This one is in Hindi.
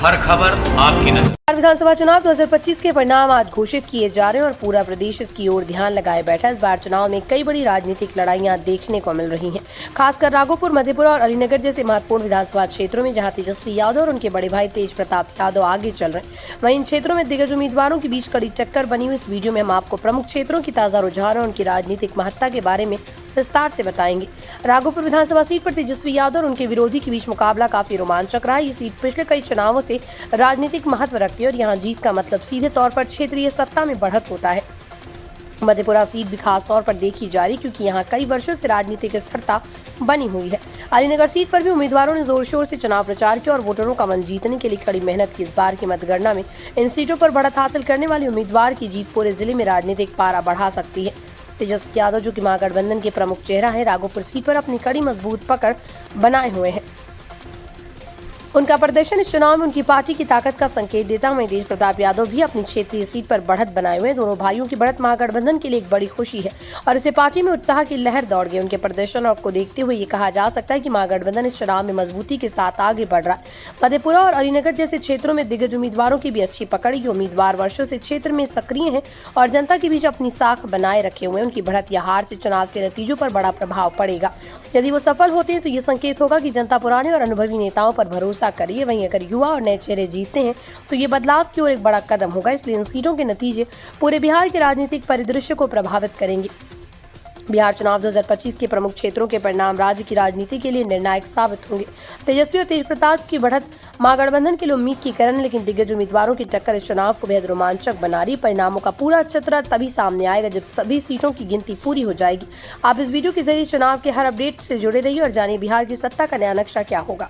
हर खबर आपकी नजर। बिहार विधानसभा चुनाव 2025 के परिणाम आज घोषित किए जा रहे हैं और पूरा प्रदेश इसकी ओर ध्यान लगाए बैठा। इस बार चुनाव में कई बड़ी राजनीतिक लड़ाइयां देखने को मिल रही हैं, खासकर राघोपुर, मधेपुरा और अलीनगर जैसे महत्वपूर्ण विधानसभा क्षेत्रों में, जहां तेजस्वी यादव और उनके बड़े भाई तेज प्रताप यादव आगे चल रहे हैं। वहीं इन क्षेत्रों में दिग्गज उम्मीदवारों के बीच कड़ी टक्कर बनी हुई। इस वीडियो में हम आपको प्रमुख क्षेत्रों की ताजा रुझान और उनकी राजनीतिक महत्ता के बारे में विस्तार से बताएंगे। राघोपुर विधानसभा सीट पर तेजस्वी यादव और उनके विरोधी के बीच मुकाबला काफी रोमांचक रहा है। ये सीट पिछले कई चुनावों से राजनीतिक महत्व रखती है और यहाँ जीत का मतलब सीधे तौर पर क्षेत्रीय सत्ता में बढ़त होता है। मधेपुरा सीट भी खास तौर पर देखी जा रही क्योंकि यहाँ कई वर्षों से राजनीतिक स्थिरता बनी हुई है। अलीनगर सीट पर भी उम्मीदवारों ने जोर शोर से चुनाव प्रचार किया और वोटरों का मन जीतने के लिए कड़ी मेहनत की। इस बार की मतगणना में इन सीटों पर बढ़त हासिल करने वाले उम्मीदवार की जीत पूरे जिले में राजनीतिक पारा बढ़ा सकती है। तेजस्वी यादव, जो कि महागठबंधन के प्रमुख चेहरा है, राघोपुर सीट पर अपनी कड़ी मजबूत पकड़ बनाए हुए हैं। उनका प्रदर्शन इस चुनाव में उनकी पार्टी की ताकत का संकेत देता है। तेज प्रताप यादव भी अपनी क्षेत्रीय सीट पर बढ़त बनाए हुए हैं। दोनों भाइयों की बढ़त महागठबंधन के लिए एक बड़ी खुशी है और इसे पार्टी में उत्साह की लहर दौड़ गई। उनके प्रदर्शन को देखते हुए ये कहा जा सकता है कि महागठबंधन इस चुनाव में मजबूती के साथ आगे बढ़ रहा है। मधेपुरा और अलीनगर जैसे क्षेत्रों में दिग्गज उम्मीदवारों की भी अच्छी पकड़। ये उम्मीदवार वर्षों से क्षेत्र में सक्रिय हैं और जनता के बीच अपनी साख बनाए रखे हुए हैं। उनकी बढ़त या हार से चुनाव के नतीजों पर बड़ा प्रभाव पड़ेगा। यदि वो सफल होते हैं तो ये संकेत होगा कि जनता पुराने और अनुभवी नेताओं पर भरोसा करी है। वहीं अगर युवा और नए चेहरे जीतते हैं तो ये बदलाव की ओर एक बड़ा कदम होगा। इसलिए इन सीटों के नतीजे पूरे बिहार के राजनीतिक परिदृश्य को प्रभावित करेंगे। बिहार चुनाव 2025 के प्रमुख क्षेत्रों के परिणाम राज्य की राजनीति के लिए निर्णायक साबित होंगे। तेजस्वी और तेज प्रताप की बढ़त महागठबंधन के लिए उम्मीद की किरण, लेकिन दिग्गज उम्मीदवारों की टक्कर इस चुनाव को बेहद रोमांचक बना रही। परिणामों का पूरा चित्र तभी सामने आएगा जब सभी सीटों की गिनती पूरी हो जाएगी। आप इस वीडियो के जरिए चुनाव के हर अपडेट से जुड़े रहिए और जानिए बिहार की सत्ता का नया नक्शा क्या होगा।